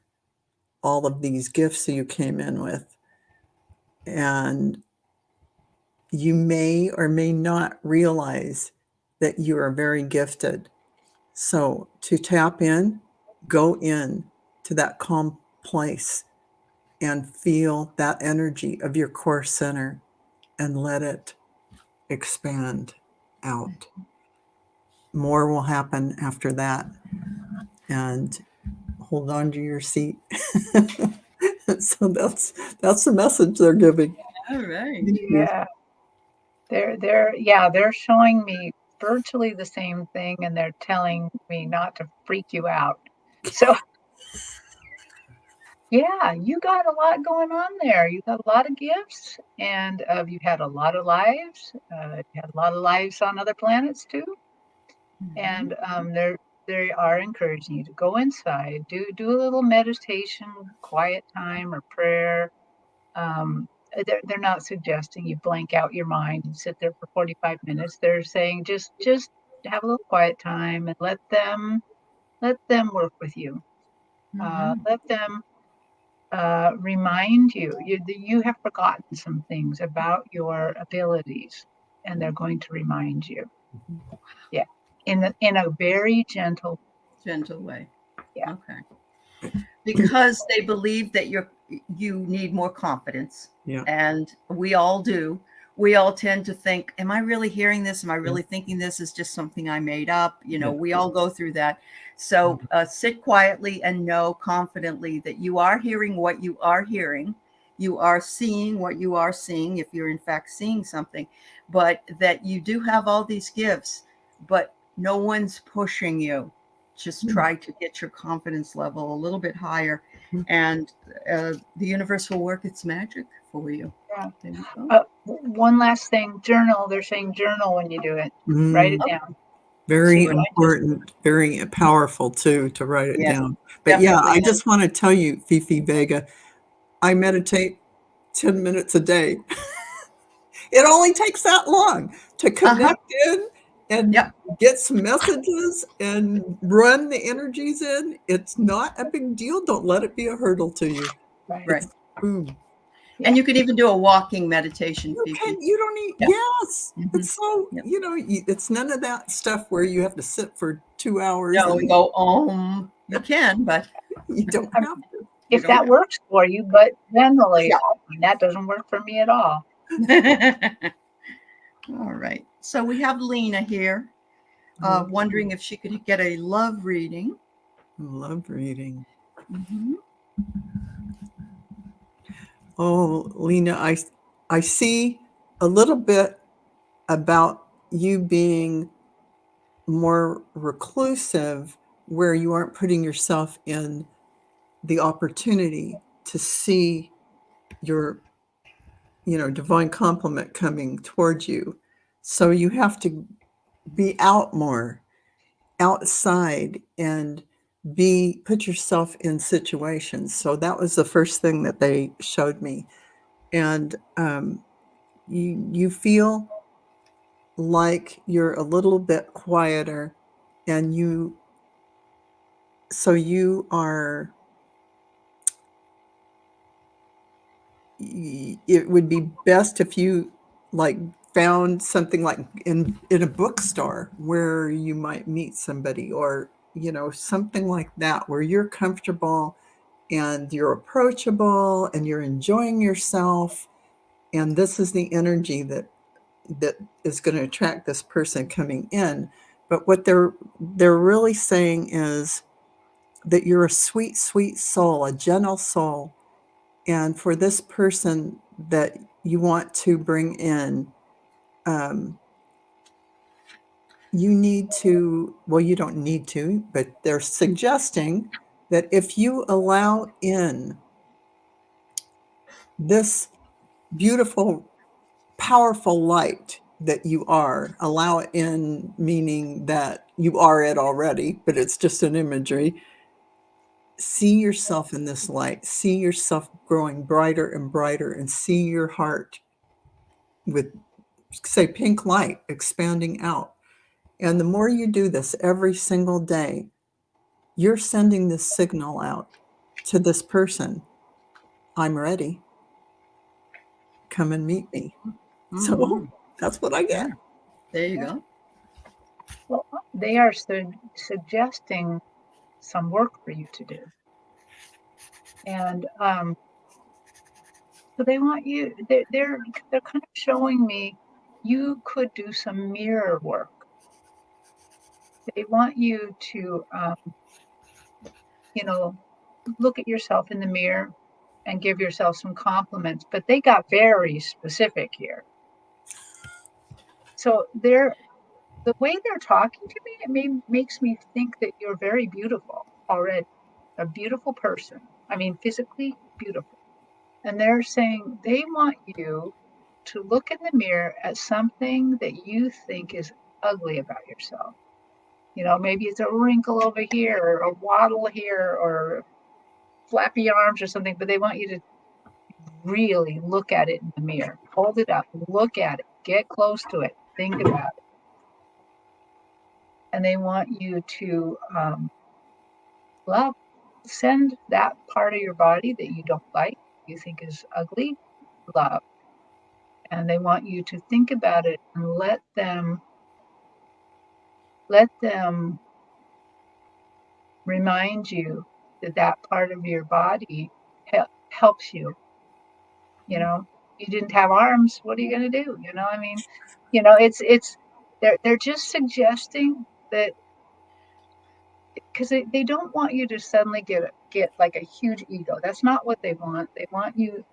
all of these gifts that you came in with. And you may or may not realize that you are very gifted. So to tap in, go in to that calm place and feel that energy of your core center and let it expand out. More will happen after that. And hold on to your seat. So that's the message they're giving. All right. Yeah. They're showing me virtually the same thing, and they're telling me not to freak you out. So yeah, you got a lot going on there. You got a lot of gifts, and you've had a lot of lives. You had a lot of lives on other planets too. And they are encouraging you to go inside, do a little meditation, quiet time, or prayer. They're not suggesting you blank out your mind and sit there for 45 minutes. They're saying just have a little quiet time and let them work with you. Let them remind you. You have forgotten some things about your abilities, and they're going to remind you. Yeah, in a very gentle way. Yeah. Okay. Because they believe that you need more confidence. Yeah. And we all do. We all tend to think, am I really hearing this? Am I really thinking this is just something I made up? We all go through that. So sit quietly and know confidently that you are hearing what you are hearing. You are seeing what you are seeing, if you're in fact seeing something, but that you do have all these gifts, but no one's pushing you. Just try to get your confidence level a little bit higher, and the universe will work its magic for you. Yeah. One last thing, journal. They're saying journal when you do it. Write it down. Very important, very powerful too, to write it down. But I just want to tell you, Fifi Vega, I meditate 10 minutes a day. It only takes that long to connect in and get some messages and run the energies in. It's not a big deal. Don't let it be a hurdle to you. Right. Boom. And you can even do a walking meditation. You don't need, yes. It's so, it's none of that stuff where you have to sit for 2 hours. No, we go, you can, but you don't have to. If that works for you, but generally, that doesn't work for me at all. All right. So we have Lena here, wondering if she could get a love reading. Love reading. Oh, Lena, I see a little bit about you being more reclusive, where you aren't putting yourself in the opportunity to see your, divine complement coming towards you. So you have to be out more, outside, and put yourself in situations. So that was the first thing that they showed me. And you feel like you're a little bit quieter, and you are, it would be best if you found something like in a bookstore where you might meet somebody, or something like that, where you're comfortable and you're approachable and you're enjoying yourself. And this is the energy that is going to attract this person coming in. But what they're really saying is that you're a sweet, sweet soul, a gentle soul. And for this person that you want to bring in, you need to, well, you don't need to, but they're suggesting that if you allow in this beautiful, powerful light that you are, allow it in, meaning that you are it already, but it's just an imagery. See yourself in this light, see yourself growing brighter and brighter, and see your heart with, say, pink light expanding out. And the more you do this every single day, you're sending this signal out to this person. I'm ready. Come and meet me. So that's what I get. There you go. Well, they are suggesting some work for you to do. And so they want you, they're kind of showing me you could do some mirror work. They want you to, look at yourself in the mirror and give yourself some compliments, but they got very specific here. So the way they're talking to me, it makes me think that you're very beautiful already, a beautiful person. I mean, physically beautiful. And they're saying they want you to look in the mirror at something that you think is ugly about yourself. Maybe it's a wrinkle over here, or a waddle here, or flappy arms or something, but they want you to really look at it in the mirror. Hold it up, look at it, get close to it, think about it. And they want you to love send that part of your body that you don't like, you think is ugly, love. And they want you to think about it and let them remind you that that part of your body helps you. You know, you didn't have arms, what are you going to do? You know, I mean, you know, it's they're just suggesting that, because they don't want you to suddenly get like a huge ego. That's not what they want. They want you,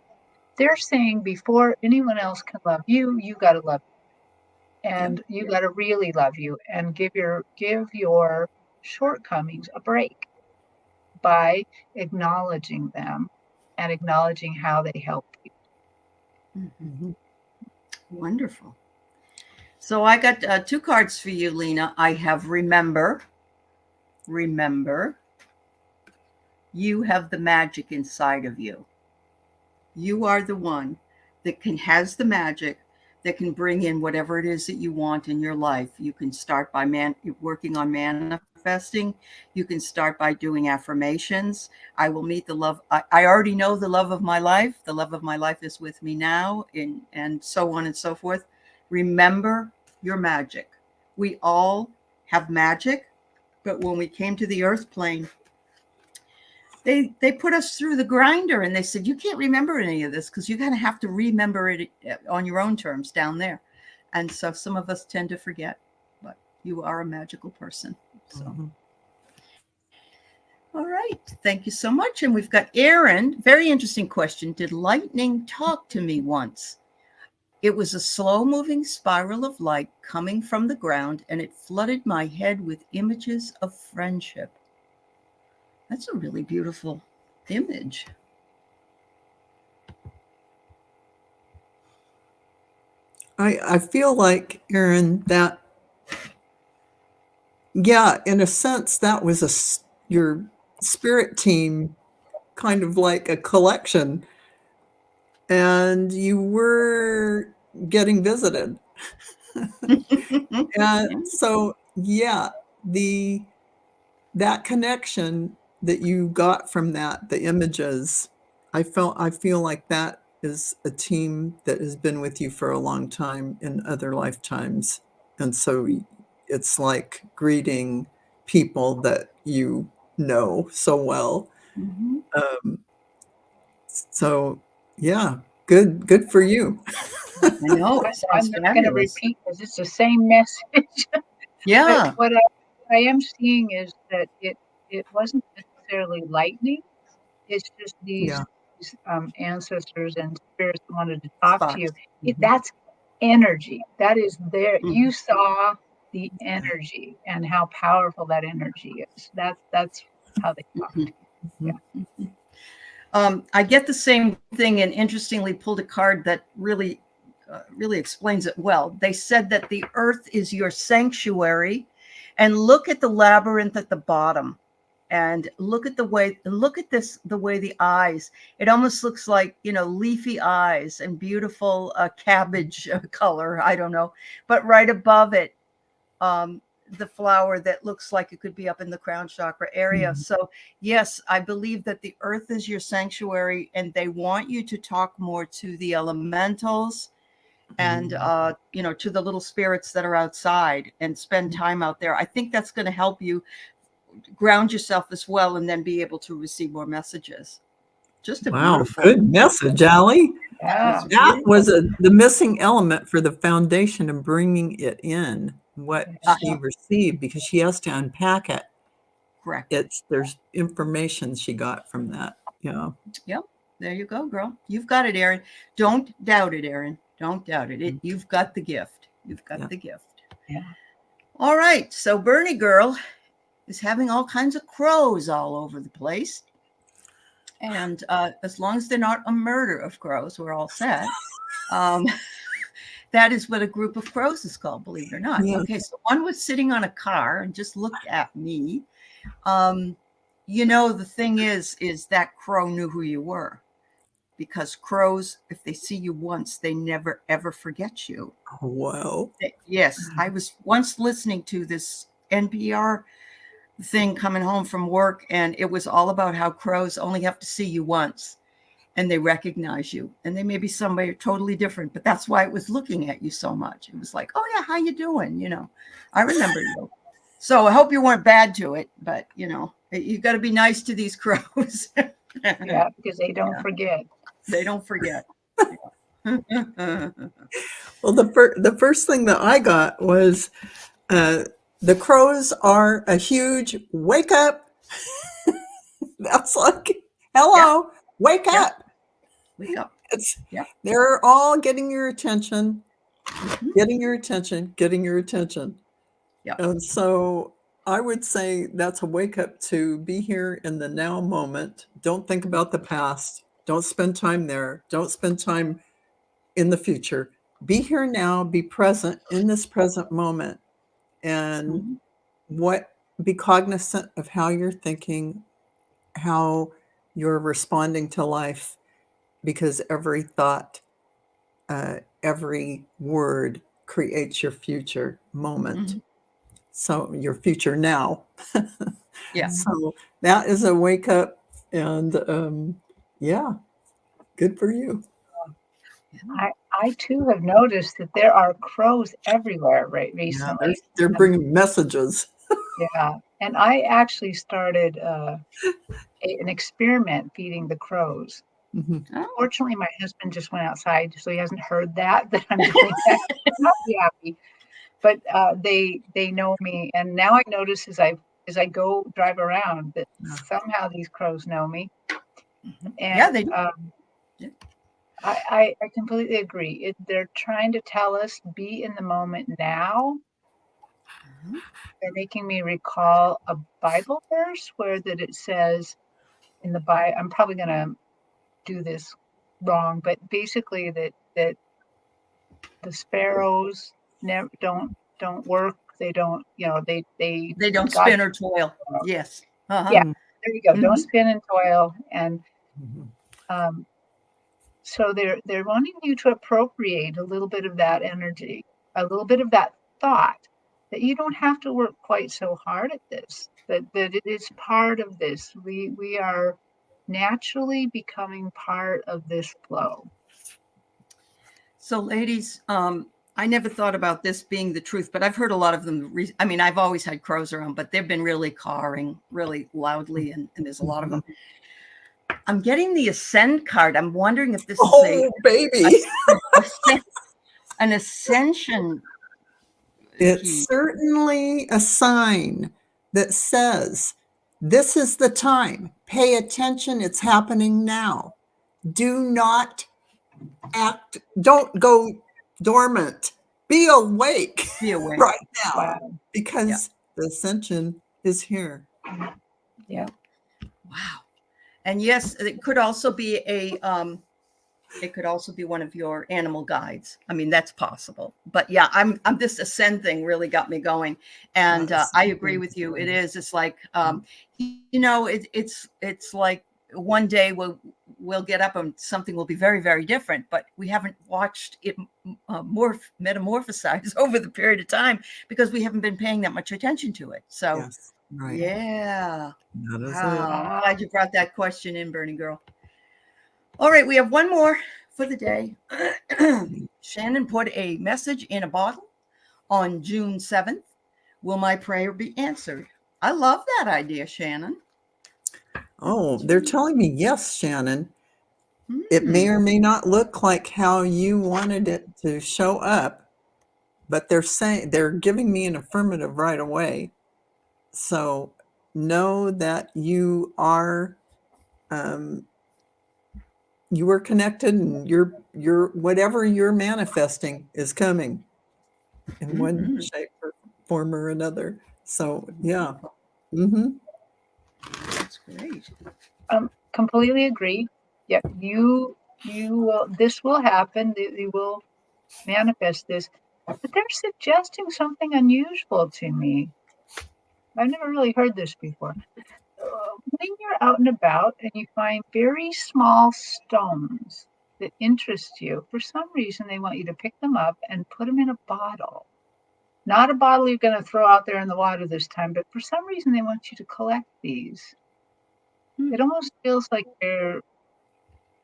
they're saying before anyone else can love you, you got to love you. And you got to really love you and give your shortcomings a break by acknowledging them and acknowledging how they help you. Mm-hmm. Wonderful. So I got 2 cards for you, Lena. I have remember. You have the magic inside of you. You are the one that has the magic that can bring in whatever it is that you want in your life. You can start by working on manifesting. You can start by doing affirmations. I will meet the love. I already know the love of my life. The love of my life is with me now, and so on and so forth. Remember your magic. We all have magic, but when we came to the earth plane, they put us through the grinder, and they said, you can't remember any of this because you're going to have to remember it on your own terms down there. And so some of us tend to forget, but you are a magical person. So, All right. Thank you so much. And we've got Aaron. Very interesting question. Did lightning talk to me once? It was a slow moving spiral of light coming from the ground, and it flooded my head with images of friendship. That's a really beautiful image. I feel like, Aaron, that, yeah, in a sense, that was your spirit team, kind of like a collection, and you were getting visited. And so, yeah, that connection that you got from that, the images, I feel like that is a team that has been with you for a long time in other lifetimes. And so it's like greeting people that you know so well. So yeah, good for you. I know. I'm not going to repeat because it's the same message. Yeah. But what I am seeing is that it wasn't necessarily lightning. It's just these ancestors and spirits wanted to talk to you. That's energy. That is there. You saw the energy and how powerful that energy is. That's how they talk to you. Yeah. I get the same thing, and interestingly pulled a card that really explains it well. They said that the earth is your sanctuary, and look at the labyrinth at the bottom, and look at the way the eyes, it almost looks like, leafy eyes and beautiful cabbage color. I don't know, but right above it, the flower that looks like it could be up in the crown chakra area. So yes, I believe that the earth is your sanctuary, and they want you to talk more to the elementals and to the little spirits that are outside, and spend time out there. I think that's going to help you ground yourself as well, and then be able to receive more messages. Just a beautiful, good message, Aley. Yeah. That was the missing element for the foundation of bringing it in, what she received, because she has to unpack it. Correct. There's information she got from that. Yeah. Yep. There you go, girl. You've got it, Erin. Don't doubt it, Erin. Don't doubt it. You've got the gift. You've got the gift. Yeah. All right. So Bernie girl is having all kinds of crows all over the place. And as long as they're not a murder of crows, we're all set. That is what a group of crows is called, believe it or not. Yeah. Okay, so one was sitting on a car and just looked at me. The thing is that crow knew who you were, because crows, if they see you once, they never, ever forget you. Oh, wow. Yes, I was once listening to this NPR thing coming home from work, and it was all about how crows only have to see you once and they recognize you, and they may be somebody totally different, but that's why it was looking at you so much. It was like, oh yeah, how you doing? I remember you. So I hope you weren't bad to it, but you got to be nice to these crows. Yeah, because they don't forget. They don't forget. Well, the first thing that I got was the crows are a huge wake up. That's like, hello, wake up. Wake up. They're all getting your attention, getting your attention. Yeah. And so I would say that's a wake up to be here in the now moment. Don't think about the past. Don't spend time there. Don't spend time in the future. Be here now, be present in this present moment, and be cognizant of how you're thinking, how you're responding to life, because every thought, every word creates your future moment. So your future now. Yeah. So that is a wake up, and yeah, good for you. I too have noticed that there are crows everywhere recently. Yeah, they're bringing messages. Yeah, and I actually started an experiment feeding the crows. Fortunately, my husband just went outside, so he hasn't heard that I'm doing that. I'll be happy. But they know me, and now I notice as I go drive around that somehow these crows know me. And Yeah, they do. I completely agree. They're trying to tell us, be in the moment now. They're making me recall a Bible verse where that it says in the Bible, I'm probably going to do this wrong, but basically that the sparrows never don't work. They don't, they don't God, spin or toil. Yes. Yeah, there you go. Don't spin and toil. And so they're wanting you to appropriate a little bit of that energy, a little bit of that thought, that you don't have to work quite so hard at this, that it is part of this. We are naturally becoming part of this flow. So ladies, I never thought about this being the truth, but I've heard a lot of them. I've always had crows around, but they've been really cawing really loudly, and there's a lot of them. I'm getting the Ascend card. I'm wondering if this is baby. an ascension. It's certainly a sign that says, this is the time. Pay attention. It's happening now. Do not act. Don't go dormant. Be awake, right now, because the ascension is here. Yeah. Wow. And yes, it could also be one of your animal guides. That's possible. But yeah, this Ascend thing really got me going. And I agree with you. It is. It's like, it's like one day we'll get up and something will be very, very different, but we haven't watched it metamorphosize over the period of time because we haven't been paying that much attention to it. So yeah. Wow. Glad you brought that question in, Bernie girl. All right, we have one more for the day. Shannon put a message in a bottle on June 7th. Will my prayer be answered? I love that idea, Shannon. Oh, they're telling me yes, Shannon. It may or may not look like how you wanted it to show up, but they're giving me an affirmative right away. So know that you are connected, and you're whatever you're manifesting is coming in one shape or form or another. So yeah. That's great. Completely agree. Yeah, you will. This will happen. You will manifest this. But they're suggesting something unusual to me. I've never really heard this before. When you're out and about and you find very small stones that interest you, for some reason they want you to pick them up and put them in a bottle. not a bottle you're going to throw out there in the water this time, but for some reason they want you to collect these. It almost feels like they're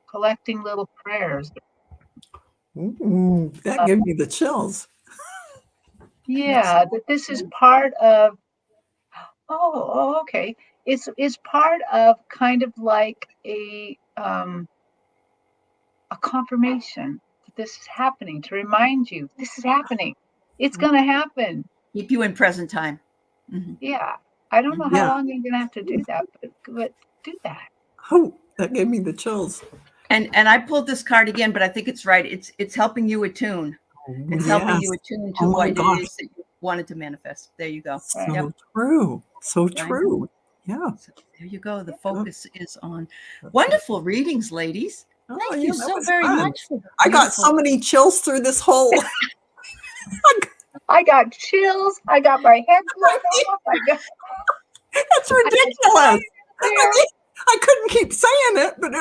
collecting little prayers. Ooh, that gave me the chills. Yeah, that this is part of, okay. It's part of kind of like a confirmation that this is happening, to remind you this is happening. It's going to happen. Keep you in present time. Mm-hmm. Yeah. I don't know how long you're going to have to do that, but do that. Oh, that gave me the chills. And I pulled this card again, but I think it's right. It's helping you attune. It's helping you attune to what it is that you wanted to manifest. There you go. So true. So true. Yeah. So there you go. The focus is on wonderful readings, ladies. Thank you so very much. I got so many chills through this whole. I got chills. I got my head blown off. That's ridiculous. I couldn't keep saying it, but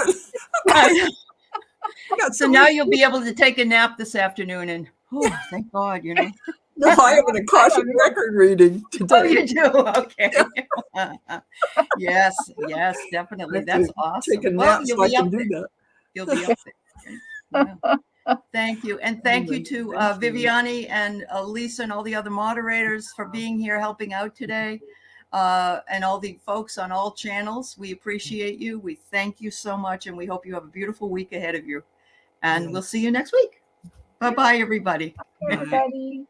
so now you'll be able to take a nap this afternoon, and thank God, you know. No, I have an Akashic record reading today. Oh, you do? Okay. Yes, definitely. That's awesome. Take a nap so I can do that. You'll be up there. Yeah. Thank you. And thank you to Viviani and Lisa and all the other moderators for being here, helping out today. And all the folks on all channels. We appreciate you. We thank you so much. And we hope you have a beautiful week ahead of you. And we'll see you next week. Bye-bye, everybody. Everybody.